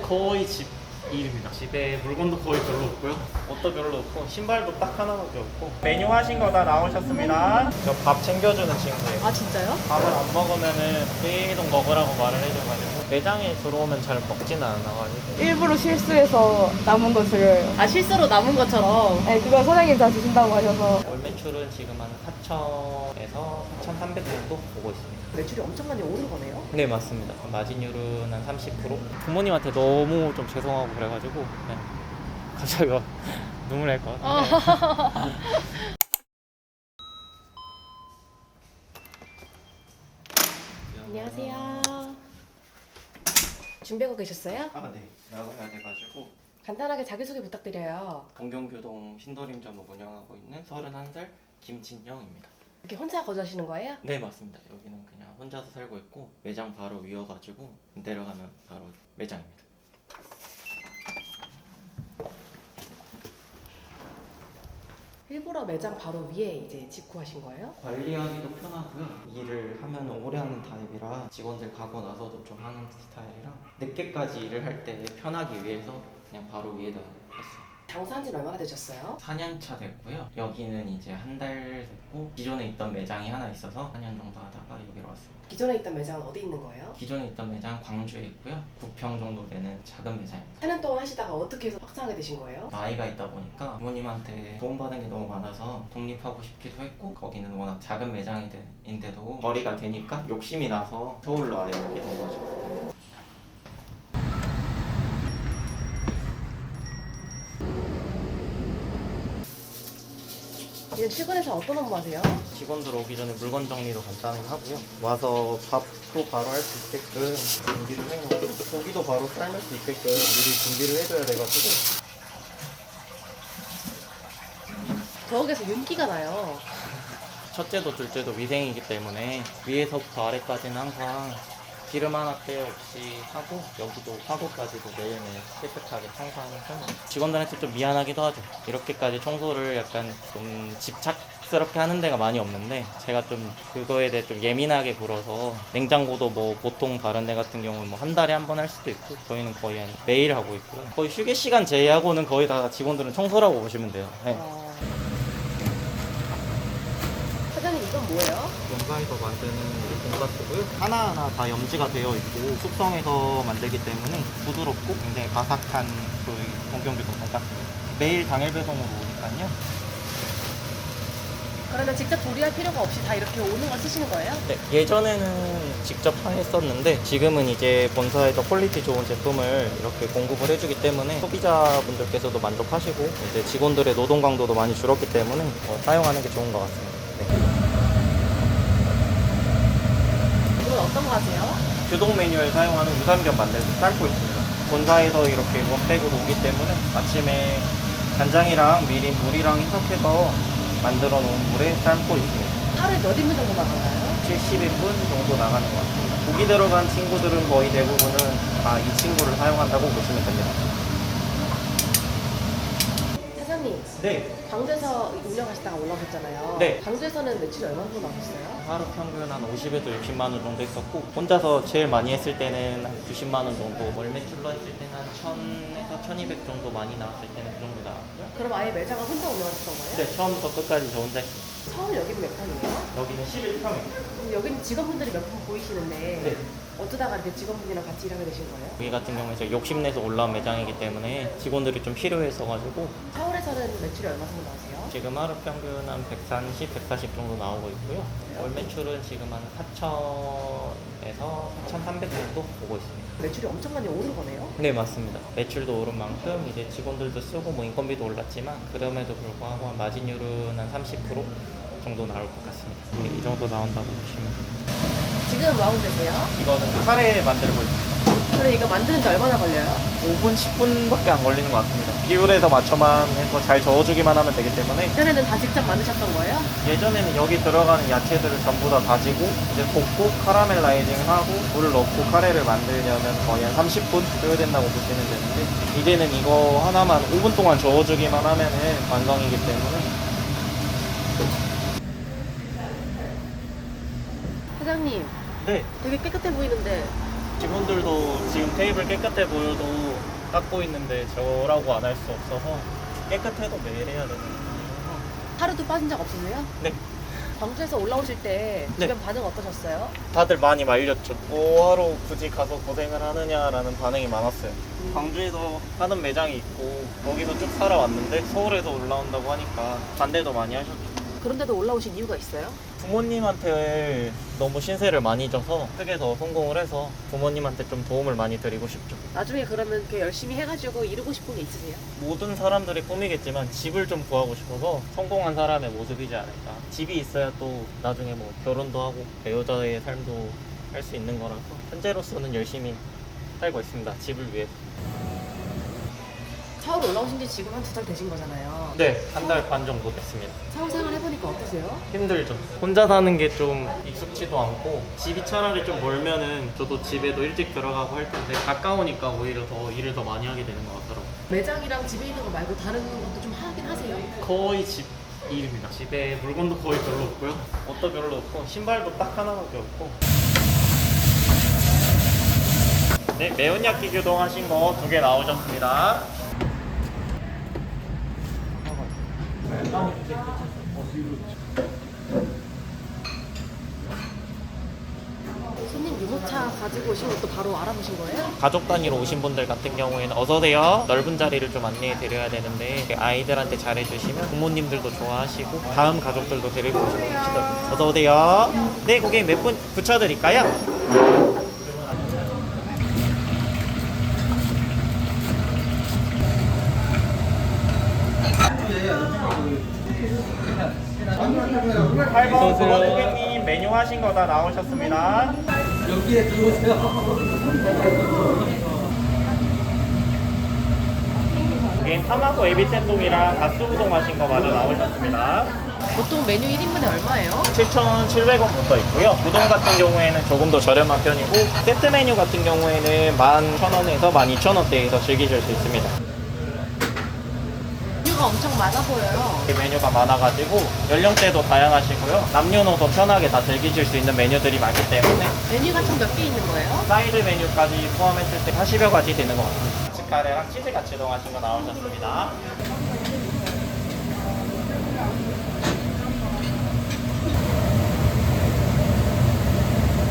거의 집 일입니다. 집에 물건도 거의 별로 없고요. 옷도 별로 없고 신발도 딱 하나밖에 없고. 메뉴 하신 거 다 나오셨습니다. 저 밥 챙겨주는 친구예요. 아 진짜요? 밥을 안 먹으면은 계속 먹으라고 말을 해줘가지고 매장에 들어오면 잘 먹지는 않아가지고. 일부러 실수해서 남은 거 드려요. 아 실수로 남은 것처럼. 네, 그거 사장님 다 주신다고 하셔서. 월 매출은 지금 한 4,000에서 4,300 정도 보고 있습니다. 매출이 엄청 많이 오른 거네요? 네 맞습니다. 마진율은 한 30%. 부모님한테 너무 좀 죄송하고 그래가지고 그냥 갑자기 막 눈물 날 것 같아요. 안녕하세요. 준비하고 계셨어요? 아 네. 나가야 돼가지고 간단하게 자기소개 부탁드려요. 동경교동 신도림점을 운영하고 있는 31살 김진영입니다. 이렇게 혼자 거주하시는 거예요? 네 맞습니다. 여기는 그냥 혼자서 살고 있고 매장 바로 위여가지고 내려가면 바로 매장입니다. 일부러 매장 바로 위에 이제 직구하신 거예요? 관리하기도 편하고요. 일을 하면 오래 하는 타입이라 직원들 가고 나서도 좀 하는 스타일이라 늦게까지 일을 할 때 편하기 위해서 그냥 바로 위에다 했어요. 장사한 지는 얼마나 되셨어요? 4년 차 됐고요. 여기는 이제 한 달 됐고 기존에 있던 매장이 하나 있어서 4년 정도 하다가 여기로 왔습니다. 기존에 있던 매장은 어디 있는 거예요? 기존에 있던 매장 광주에 있고요. 9평 정도 되는 작은 매장입니다. 4년 동안 하시다가 어떻게 해서 확장하게 되신 거예요? 나이가 있다 보니까 부모님한테 도움받은 게 너무 많아서 독립하고 싶기도 했고 거기는 워낙 작은 매장인데도 거리가 되니까 욕심이 나서 서울로 아예 오게 된 거죠. 이제 출근해서 어떤 업무 하세요? 직원들 오기 전에 물건 정리도 간단하게 하고요. 와서 밥도 바로 할 수 있게끔 준비를 해놓고 고기도 바로 삶을 수 있게끔 미리 준비를 해줘야 돼가지고. 부엌에서 윤기가 나요. 첫째도 둘째도 위생이기 때문에 위에서부터 아래까지는 항상 기름 하나 빼없이 하고 여기도 화구까지도 매일매일 깨끗하게 청소하는 편이에요. 직원들한테 좀 미안하기도 하죠. 이렇게까지 청소를 약간 좀 집착스럽게 하는 데가 많이 없는데 제가 좀 그거에 대해 좀 예민하게 굴어서 냉장고도 뭐 보통 다른 데 같은 경우는 뭐 한 달에 한 번 할 수도 있고 저희는 거의 한 매일 하고 있고 거의 휴게 시간 제외하고는 거의 다 직원들은 청소라고 보시면 돼요. 네. 사장님 이건 뭐예요? 용가에서 만드는 우리 돈가스고요. 하나하나 다 염지가 되어 있고 숙성해서 만들기 때문에 부드럽고 굉장히 바삭한 저희 동경교동 돈가스입니다. 매일 당일 배송으로 오니까요. 그러면 직접 조리할 필요가 없이 다 이렇게 오는 걸 쓰시는 거예요? 네, 예전에는 직접 했었는데 지금은 이제 본사에서 퀄리티 좋은 제품을 이렇게 공급을 해주기 때문에 소비자분들께서도 만족하시고 이제 직원들의 노동 강도도 많이 줄었기 때문에 사용하는 게 좋은 것 같습니다. 네. 이건 어떤 거 하세요? 교동 메뉴에 사용하는 유산균 만들고 삶고 있습니다. 본사에서 이렇게 원팩으로 오기 때문에 아침에 간장이랑 미림, 물이랑 희석해서 만들어 놓은 물에 삶고 있습니다. 하루에 몇 인분 정도 나가나요? 70인분 정도 나가는 것 같습니다. 고기 들어간 친구들은 거의 대부분은 다 이 친구를 사용한다고 보시면 됩니다. 사장님, 네. 광주에서 운영하시다가 올라오셨잖아요. 네. 광주에서는 매출이 얼마 정도 나오셨어요? 하루 평균 한 50에서 60만 원 정도 했었고 혼자서 제일 많이 했을 때는 한 90만 원 정도 월 매출로 했을 때는 한 1000에서 1200 정도 많이 나왔을 때는 그 정도 나왔고요. 그럼 아예 매장을 혼자 운영하셨던 거예요? 네, 처음부터 끝까지 저 혼자 했습니다. 처음 여기는 몇 평이에요? 여기는 11평입니다. 그럼 여기는 직원분들이 몇 분 보이시는데 네. 어쩌다가 이렇게 직원분이랑 같이 일하게 되신 거예요? 여기 같은 경우에 제가 욕심내서 올라온 매장이기 때문에 직원들이 좀 필요했어가지고 서울에서는 매출이 얼마 정도 나오세요? 지금 하루 평균 한 130, 140 정도 나오고 있고요. 월 매출은 지금 한 4,000에서 4,300 정도 보고 있습니다. 매출이 엄청 많이 오른 거네요? 네 맞습니다. 매출도 오른 만큼 이제 직원들도 쓰고 뭐 인건비도 올랐지만 그럼에도 불구하고 한 마진율은 한 30% 정도 나올 것 같습니다. 이 정도 나온다고 보시면 됩니다. 지금 뭐 하고 계세요? 이거는 카레 만들고 있습니다. 그럼 이거 만드는데 얼마나 걸려요? 5분, 10분밖에 안 걸리는 것 같습니다. 비율에서 맞춰만 해서 잘 저어주기만 하면 되기 때문에 예전에는 다 직접 만드셨던 거예요? 예전에는 여기 들어가는 야채들을 전부 다 다지고 이제 볶고 카라멜라이징하고 물을 넣고 카레를 만들려면 거의 한 30분 소요된다고 보시면 되는데 이제는 이거 하나만 5분 동안 저어주기만 하면은 완성이기 때문에. 사장님, 네, 되게 깨끗해 보이는데 직원들도 지금 테이블 깨끗해 보여도 닦고 있는데 저라고 안 할 수 없어서 깨끗해도 매일 해야 되는 거예요. 하루도 빠진 적 없으세요? 네. 광주에서 올라오실 때 네. 주변 반응 어떠셨어요? 다들 많이 말렸죠. 뭐하러 굳이 가서 고생을 하느냐라는 반응이 많았어요. 광주에도 하는 매장이 있고 거기서 쭉 살아왔는데 서울에서 올라온다고 하니까 반대도 많이 하셨죠. 그런데도 올라오신 이유가 있어요? 부모님한테 너무 신세를 많이 져서 크게 더 성공을 해서 부모님한테 좀 도움을 많이 드리고 싶죠. 나중에 그러면 이렇게 열심히 해가지고 이루고 싶은 게 있으세요? 모든 사람들의 꿈이겠지만 집을 좀 구하고 싶어서 성공한 사람의 모습이지 않을까. 집이 있어야 또 나중에 뭐 결혼도 하고 배우자의 삶도 할 수 있는 거라서 현재로서는 열심히 살고 있습니다. 집을 위해서. 서울 올라오신 지 지금 한 2달 되신 거잖아요. 네, 한 달 반 정도 됐습니다. 서울 생활 해보니까 어떠세요? 힘들죠. 혼자 사는 게 좀 익숙지도 않고 집이 차라리 좀 멀면은 저도 집에도 일찍 들어가고 할 텐데 가까우니까 오히려 더 일을 더 많이 하게 되는 것 같더라고요. 매장이랑 집에 있는 거 말고 다른 것도 좀 하긴 하세요? 거의 집 일입니다. 집에 물건도 거의 별로 없고요. 옷도 별로 없고 신발도 딱 하나밖에 없고. 네, 매운 야끼 교동하신 거 2개 나오셨습니다. 손님 유모차 가지고 오신 것도 바로 알아보신 거예요? 가족 단위로 오신 분들 같은 경우에는 어서오세요. 넓은 자리를 좀 안내해 드려야 되는데 아이들한테 잘해주시면 부모님들도 좋아하시고 다음 가족들도 데리고 오시면 좋시더라고요. 어서오세요. 네, 고객님 몇 분 붙여드릴까요? 어서오세요. 고객님 메뉴 하신 거 다 나오셨습니다. 여기에 들어오세요. 고객님 타마고 에비 텐동이랑 갓수우동 하신 거 마저 나오셨습니다. 보통 메뉴 1인분에 얼마예요? 7,700원부터 있고요. 우동 같은 경우에는 조금 더 저렴한 편이고 세트 메뉴 같은 경우에는 11,000원에서 12,000원대에서 즐기실 수 있습니다. 메뉴가 엄청 많아 보여요. 이 메뉴가 많아가지고 연령대도 다양하시고요. 남녀노소 편하게 다 즐기실 수 있는 메뉴들이 많기 때문에 메뉴가 총 몇 개 있는 거예요? 사이드 메뉴까지 포함했을 때 40여 가지 되는 것 같습니다. 치카레랑 치즈 같이 이동하신 거 나오셨습니다.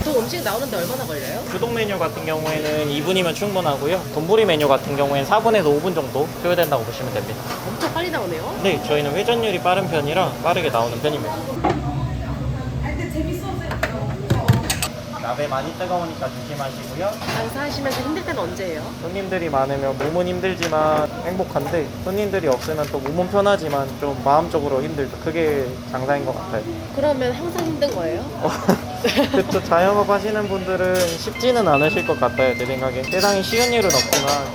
보통 음식 나오는데 얼마나 걸려요? 주동 메뉴 같은 경우에는 2분이면 충분하고요. 돈부리 메뉴 같은 경우에는 4분에서 5분 정도 소요된다고 보시면 됩니다. 엄청 빨리 나오네요. 네, 저희는 회전율이 빠른 편이라 빠르게 나오는 편입니다. 나베 많이 뜨거우니까 조심하시고요. 장사하시면서 힘들 때는 언제예요? 손님들이 많으면 몸은 힘들지만 행복한데 손님들이 없으면 또 몸은 편하지만 좀 마음적으로 힘들죠. 그게 장사인 것 같아요. 그러면 항상 힘든 거예요? 그쵸, 자영업 하시는 분들은 쉽지는 않으실 것 같아요. 제 생각에 세상에 쉬운 일은 없지만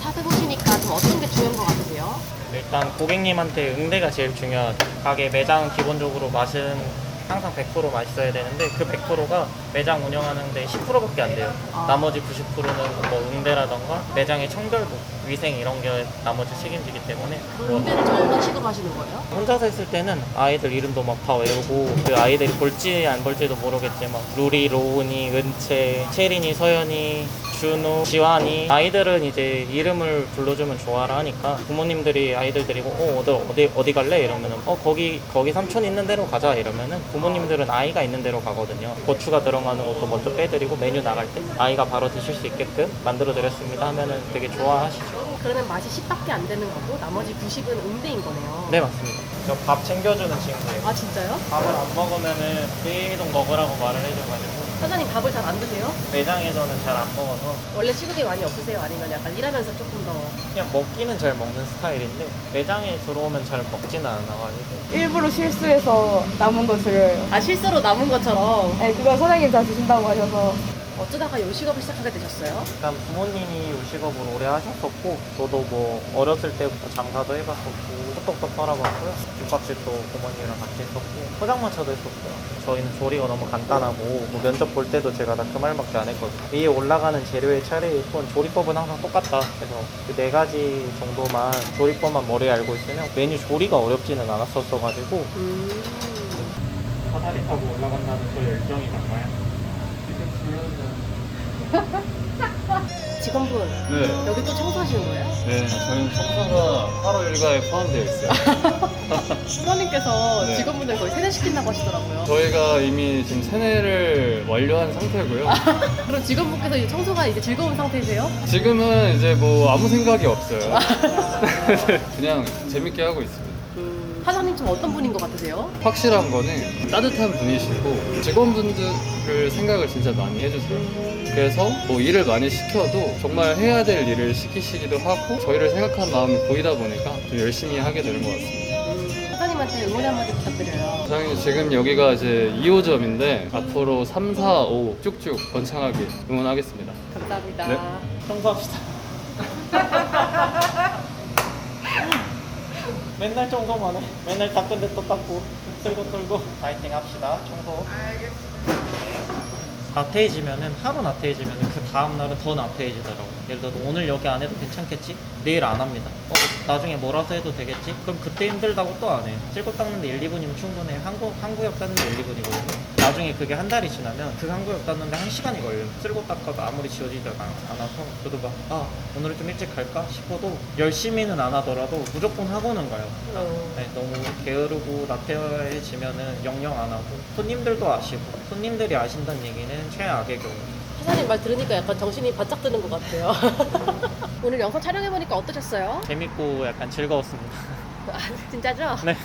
사드보시니까 좀 어떤 게 중요한 것 같으세요? 일단 고객님한테 응대가 제일 중요하죠. 가게 매장은 기본적으로 맛은 항상 100% 맛있어야 되는데 그 100%가 매장 운영하는데 10%밖에 안 돼요. 나머지 90%는 뭐 응대라던가 매장의 청결도, 위생 이런 게 나머지 책임지기 때문에 응대는 좀 어떤 식으로 하시는 거예요? 혼자서 했을 때는 아이들 이름도 막 다 외우고 그 아이들이 볼지 안 볼지도 모르겠지만 루리, 로운이, 은채, 채린이, 서연이, 준우, 지환이 아이들은 이제 이름을 불러주면 좋아라 하니까 부모님들이 아이들 데리고 어디 갈래? 이러면은 거기 삼촌 있는 데로 가자 이러면은 부모님들은 아이가 있는 데로 가거든요. 고추가 들어가는 것도 먼저 빼드리고 메뉴 나갈 때 아이가 바로 드실 수 있게끔 만들어 드렸습니다 하면은 되게 좋아하시죠. 그러면 맛이 10밖에 안 되는 거고 나머지 90은 응대인 거네요. 네, 맞습니다. 저 밥 챙겨주는 친구예요. 아 진짜요? 밥을 안 먹으면은 계속 먹으라고 말을 해줘가지고 사장님 밥을 잘 안 드세요? 매장에서는 잘 안 먹어서 원래 시급이 많이 없으세요? 아니면 약간 일하면서 조금 더 그냥 먹기는 잘 먹는 스타일인데 매장에 들어오면 잘 먹지는 않아가지고 일부러 실수해서 남은 거 드려요. 아 실수로 남은 것처럼 네, 그거 사장님 다 드신다고 하셔서. 어쩌다가 요식업을 시작하게 되셨어요? 일단 부모님이 요식업을 오래 하셨었고 저도 뭐 어렸을 때부터 장사도 해봤었고 호떡도 팔아봤고요. 김밥집도 부모님이랑 같이 했었고 포장마차도 했었고요. 저희는 조리가 너무 간단하고 뭐 면접 볼 때도 제가 다 그 말밖에 안 했거든요. 위에 올라가는 재료의 차례일 뿐 조리법은 항상 똑같다. 그래서 그 4가지 정도만 조리법만 머리에 알고 있으면 메뉴 조리가 어렵지는 않았었어가지고 사다리 타고 올라간다는 그 열정이 정말 직원분 네. 여기 또 청소하시는 거예요? 네, 저희는 청소가 하루 일과에 포함되어 있어요. 수사님께서 네. 직원분들 거의 세뇌시킨다고 하시더라고요. 저희가 이미 지금 세뇌를 완료한 상태고요. 그럼 직원분께서 이제 청소가 이제 즐거운 상태세요? 지금은 이제 뭐 아무 생각이 없어요. 그냥 재밌게 하고 있습니다. 사장님 좀 어떤 분인 것 같으세요? 확실한 거는 따뜻한 분이시고 직원분들을 생각을 진짜 많이 해주세요. 그래서 뭐 일을 많이 시켜도 정말 해야 될 일을 시키시기도 하고 저희를 생각하는 마음이 보이다 보니까 좀 열심히 하게 되는 것 같습니다. 사장님한테 응원 한마디 부탁드려요. 사장님 지금 여기가 이제 2호점인데 앞으로 3, 4, 5 쭉쭉 번창하게 응원하겠습니다. 감사합니다. 네. 청소합시다. 맨날 청소만 해. 맨날 닦은데 또 닦고 털고 파이팅 합시다. 청소. 나태해지면은 하루 나태해지면은 그 다음 날은 더 나태해지더라고. 예를 들어 오늘 여기 안 해도 괜찮겠지? 내일 안 합니다. 나중에 몰아서 해도 되겠지? 그럼 그때 힘들다고 또 안 해. 쓸고 닦는데 1, 2분이면 충분해. 한 구역 닦는데 1, 2분이거든요. 나중에 그게 한 달이 지나면 그 한 구역 닦는데 1시간이 걸려요. 쓸고 닦아도 아무리 지워지지 않아서 저도 막 오늘은 좀 일찍 갈까 싶어도 열심히는 안 하더라도 무조건 하고는 가요. 네, 너무 게으르고 나태해지면은 영영 안 하고 손님들도 아시고 손님들이 아신다는 얘기는 최악의 경우. 사장님 말 들으니까 약간 정신이 바짝 드는 것 같아요. 오늘 영상 촬영해보니까 어떠셨어요? 재밌고 약간 즐거웠습니다. 진짜죠? 네.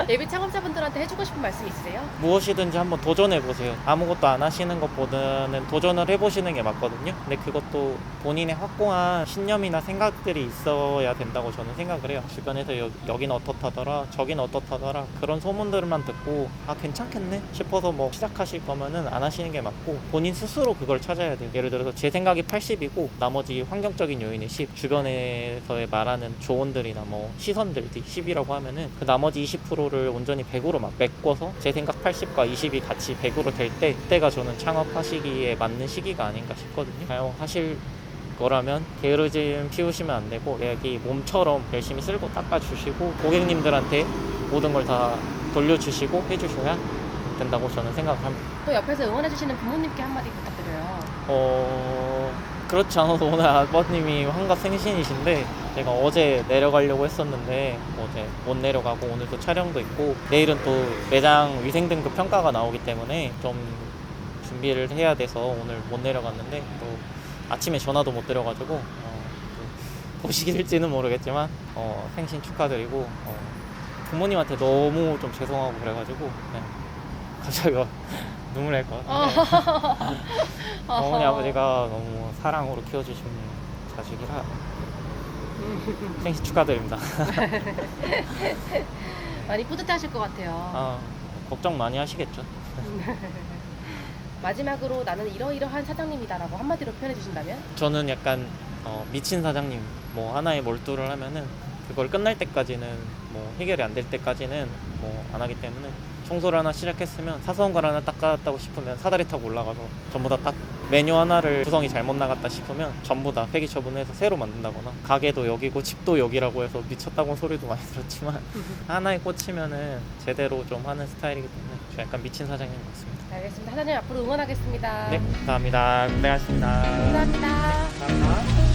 예비 창업자분들한테 해주고 싶은 말씀 있으세요? 무엇이든지 한번 도전해보세요. 아무것도 안 하시는 것보다는 도전을 해보시는 게 맞거든요. 근데 그것도 본인의 확고한 신념이나 생각들이 있어야 된다고 저는 생각을 해요. 주변에서 여긴 어떻다더라, 저긴 어떻다더라 그런 소문들만 듣고 괜찮겠네 싶어서 뭐 시작하실 거면은 안 하시는 게 맞고 본인 스스로 그걸 찾아야 돼요. 예를 들어서 제 생각이 80이고 나머지 환경적인 요인이 10, 주변에서의 말하는 조언들이나 뭐 시선들이 10이라고 하면은 그 나머지 20%를 온전히 100으로 막 메꿔서 제 생각 80과 20이 같이 100으로 될 때 그때가 저는 창업하시기에 맞는 시기가 아닌가 싶거든요. 사용하실 거라면 게으르짐 피우시면 안 되고 여기 몸처럼 열심히 쓸고 닦아주시고 고객님들한테 모든 걸 다 돌려주시고 해주셔야 된다고 저는 생각합니다. 또 옆에서 응원해주시는 부모님께 한마디 부탁드려요. 그렇지 않아도 오늘 아버님이 환갑 생신이신데 제가 어제 내려가려고 했었는데 어제 못 내려가고 오늘 또 촬영도 있고 내일은 또 매장 위생등급 평가가 나오기 때문에 좀 준비를 해야 돼서 오늘 못 내려갔는데 또 아침에 전화도 못 드려가지고 또 보시길지는 모르겠지만 생신 축하드리고 부모님한테 너무 좀 죄송하고 그래가지고 갑자기 눈물 날 것 같은데 어머니 아버지가 너무 사랑으로 키워주신 자식이라 생신 축하드립니다. 많이 뿌듯하실 것 같아요. 걱정 많이 하시겠죠. 마지막으로 나는 이러이러한 사장님이다라고 한마디로 표현해주신다면? 저는 약간 미친 사장님 뭐 하나에 몰두를 하면은 그걸 끝날 때까지는 뭐 해결이 안 될 때까지는 뭐 안 하기 때문에 청소를 하나 시작했으면 사소한 걸 하나 닦았다고 싶으면 사다리 타고 올라가서 전부 다 딱 메뉴 하나를 구성이 잘못 나갔다 싶으면 전부 다 폐기 처분해서 새로 만든다거나 가게도 여기고 집도 여기라고 해서 미쳤다고 소리도 많이 들었지만 하나에 꽂히면은 제대로 좀 하는 스타일이기 때문에 저 약간 미친 사장님 같습니다. 알겠습니다. 사장님 앞으로 응원하겠습니다. 네, 감사합니다. 고생하셨습니다. 감사합니다. 감사합니다.